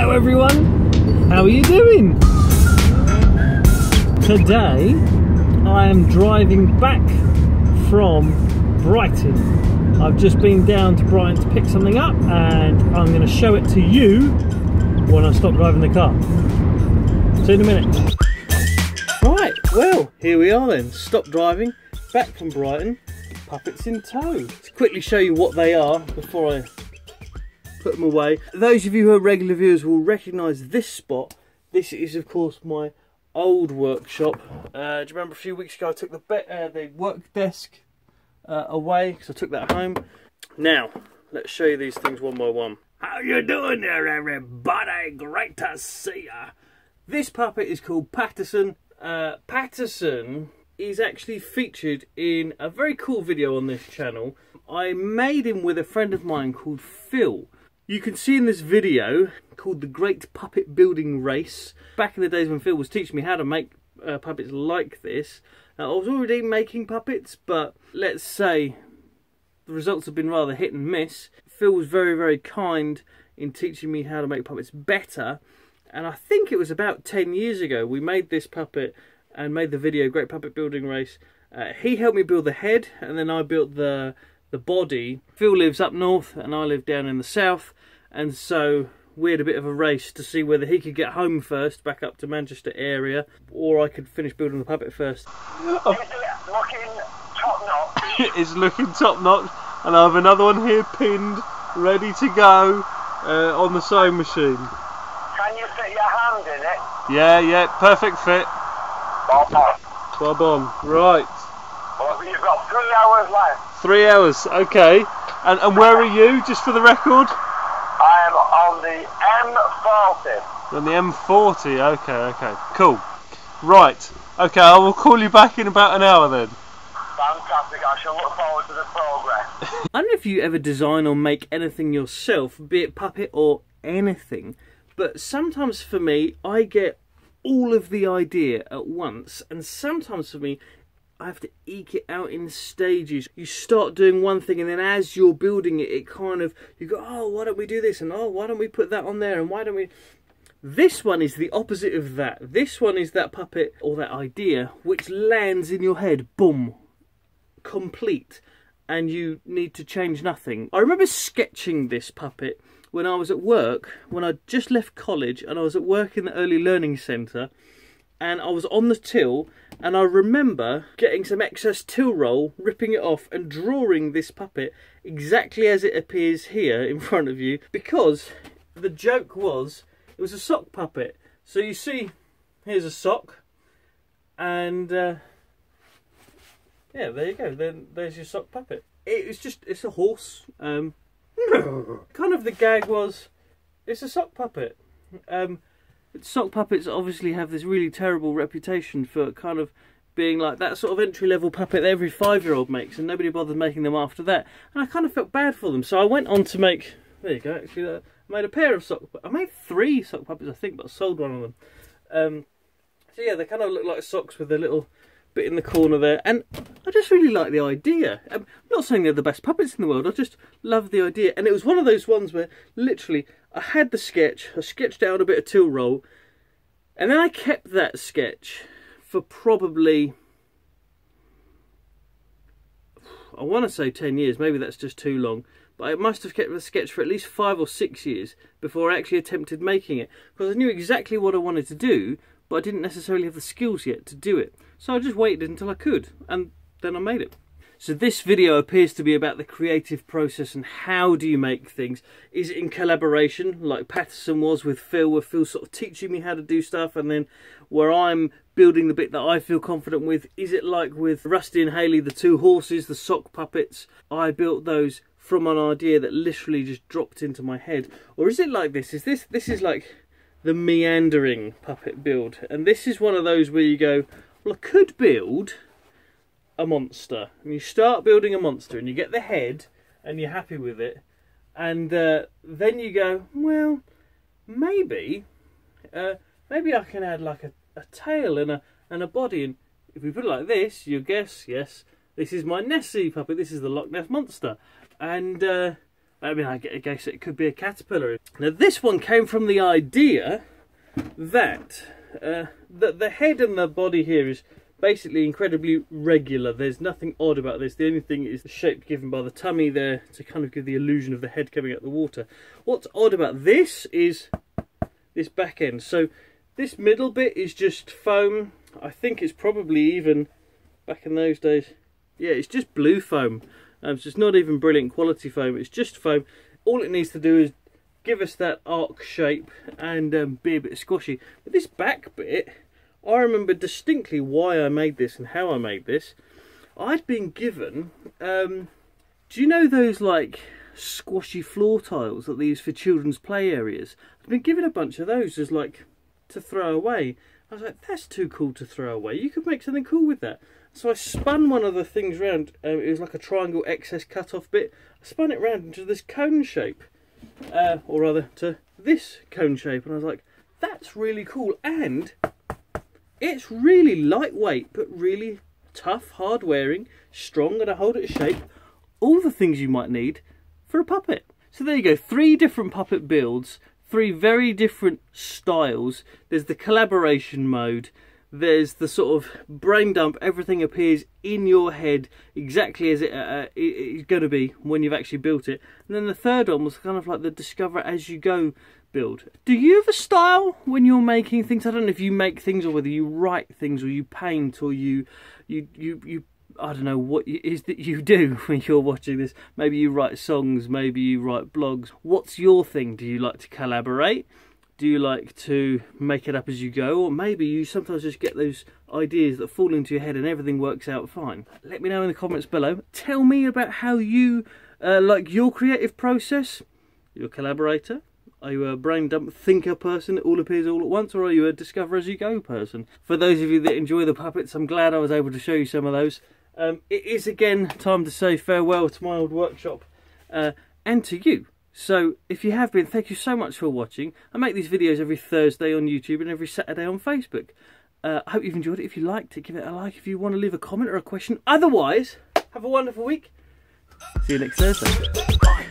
Hello everyone, how are you doing? Today I am driving back from Brighton. I've just been down to Brighton to pick something up and I'm going to show it to you when I stop driving the car. See you in a minute. Right, well, here we are then. Stop driving, back from Brighton, puppets in tow. Let's quickly show you what they are before I put them away. Those of you who are regular viewers will recognise this spot. This is of course my old workshop. Do you remember a few weeks ago I took the work desk away because I took that home. Now let's show you these things one by one. How you doing there everybody? Great to see ya. This puppet is called Patterson. Patterson is actually featured in a very cool video on this channel. I made him with a friend of mine called Phil. You can see in this video called The Great Puppet Building Race. Back in the days when Phil was teaching me how to make puppets like this. Now, I was already making puppets, but let's say the results have been rather hit and miss. Phil was very, very kind in teaching me how to make puppets better. And I think it was about 10 years ago we made this puppet and made the video Great Puppet Building Race. He helped me build the head and then I built the body. Phil lives up north and I live down in the south, and so we had a bit of a race to see whether he could get home first back up to Manchester area or I could finish building the puppet first. Is it looking top notch? It's looking top notch, and I have another one here pinned ready to go on the sewing machine. Can you fit your hand in it? Yeah, perfect fit. Bob on. Bob on, right. Well, you've got 3 hours left. 3 hours, okay. And where are you, just for the record? I am on the M40. On the M40, okay, cool. Right, okay, I will call you back in about an hour then. Fantastic, I shall look forward to the progress. I don't know if you ever design or make anything yourself, be it puppet or anything, but sometimes for me, I get all of the idea at once, and sometimes for me, I have to eke it out in stages. You start doing one thing and then as you're building it, it kind of, you go, oh, why don't we do this? And oh, why don't we put that on there? And why don't we... This one is the opposite of that. This one is that puppet or that idea which lands in your head, boom, complete. And you need to change nothing. I remember sketching this puppet when I was at work, when I just left college and I was at work in the early learning centre. And I was on the till, and I remember getting some excess till roll, ripping it off and drawing this puppet exactly as it appears here in front of you, because the joke was, it was a sock puppet. So you see, here's a sock, and yeah, there you go, then there's your sock puppet. It's a horse. Kind of the gag was, it's a sock puppet. Sock puppets obviously have this really terrible reputation for kind of being like that sort of entry-level puppet that every 5-year-old makes, and nobody bothered making them after that. And I kind of felt bad for them, so I went on to make... There you go, actually, I made a pair of sock... I made 3 sock puppets, I think, but I sold one of them. So yeah, they kind of look like socks with a little bit in the corner there, and I just really like the idea. I'm not saying they're the best puppets in the world, I just love the idea. And it was one of those ones where, literally, I had the sketch, I sketched out a bit of till roll, and then I kept that sketch for probably, I want to say 10 years, maybe that's just too long, but I must have kept the sketch for at least 5 or 6 years before I actually attempted making it, because I knew exactly what I wanted to do, but I didn't necessarily have the skills yet to do it. So I just waited until I could, and then I made it. So this video appears to be about the creative process and how do you make things. Is it in collaboration, like Patterson was with Phil, where Phil's sort of teaching me how to do stuff, and then where I'm building the bit that I feel confident with? Is it like with Rusty and Haley, the 2 horses, the sock puppets? I built those from an idea that literally just dropped into my head. Or is it like this? This is like the meandering puppet build. And this is one of those where you go, well, I could build a monster, and you start building a monster and you get the head and you're happy with it, and then you go, well, maybe I can add like a tail and a body, and if we put it like this, you guess, yes, this is my Nessie puppet, this is the Loch Ness Monster, and I mean, I guess it could be a caterpillar. Now this one came from the idea that the head and the body here is basically incredibly regular. There's nothing odd about this. The only thing is the shape given by the tummy there to kind of give the illusion of the head coming out of the water. What's odd about this is this back end. So this middle bit is just foam. I think it's probably even, back in those days, yeah, it's just blue foam. So it's not even brilliant quality foam, it's just foam. All it needs to do is give us that arc shape and be a bit squashy. But this back bit, I remember distinctly why I made this and how I made this. I'd been given, do you know those like squashy floor tiles that they use for children's play areas? I'd been given a bunch of those as like to throw away. I was like, that's too cool to throw away. You could make something cool with that. So I spun one of the things round. It was like a triangle excess cut-off bit. I spun it round into this cone shape, or rather to this cone shape, and I was like, that's really cool. And it's really lightweight, but really tough, hard wearing, strong, and I hold its shape. All the things you might need for a puppet. So there you go, 3 different puppet builds, 3 very different styles. There's the collaboration mode. There's the sort of brain dump, everything appears in your head exactly as it's going to be when you've actually built it. And then the third one was kind of like the discover as you go build. Do you have a style when you're making things? I don't know if you make things or whether you write things or you paint or you I don't know what it is that you do when you're watching this. Maybe you write songs, maybe you write blogs. What's your thing? Do you like to collaborate? Do you like to make it up as you go? Or maybe you sometimes just get those ideas that fall into your head and everything works out fine. Let me know in the comments below. Tell me about how you like your creative process. You're a collaborator? Are you a brain dump thinker person that all appears all at once? Or are you a discover as you go person? For those of you that enjoy the puppets, I'm glad I was able to show you some of those. It is again time to say farewell to my old workshop and to you. So if you have been, thank you so much for watching. I make these videos every Thursday on YouTube and every Saturday on Facebook. I hope you've enjoyed it. If you liked it, give it a like. If you want to leave a comment or a question. Otherwise, have a wonderful week. See you next Thursday.